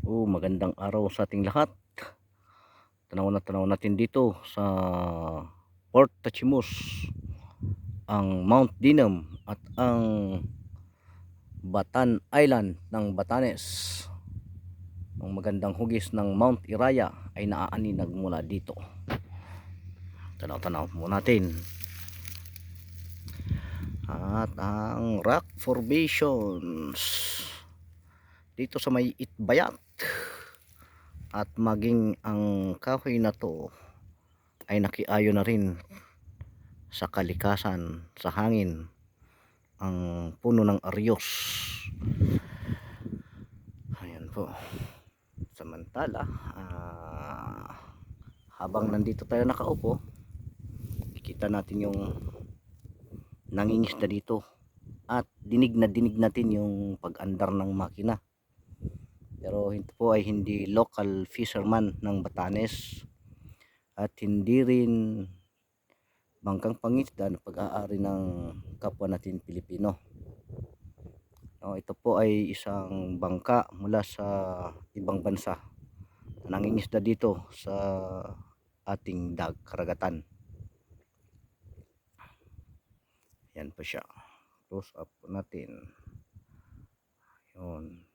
Magandang araw sa ating lahat. Tanaw natin dito sa Port Tachimus, ang Mount Dinam at ang Batan Island ng Batanes. Ang magandang hugis ng Mount Iraya ay naaaninag mula dito. Tanaw mo natin. At ang rock formations dito sa may Itbayat. At maging ang kahoy na to ay nakiayo na rin sa kalikasan, sa hangin, ang puno ng aryos. Ayan po. Samantala, habang nandito tayo nakaupo, ikita natin yung nangingisda dito at dinig natin yung pag-andar ng makina. Pero ito po ay hindi local fisherman ng Batanes at hindi rin bangkang pangisda na pag-aari ng kapwa natin Pilipino. Ito po ay isang bangka mula sa ibang bansa na nangingisda dito sa ating karagatan. Yan po siya. Close up po natin. Yun.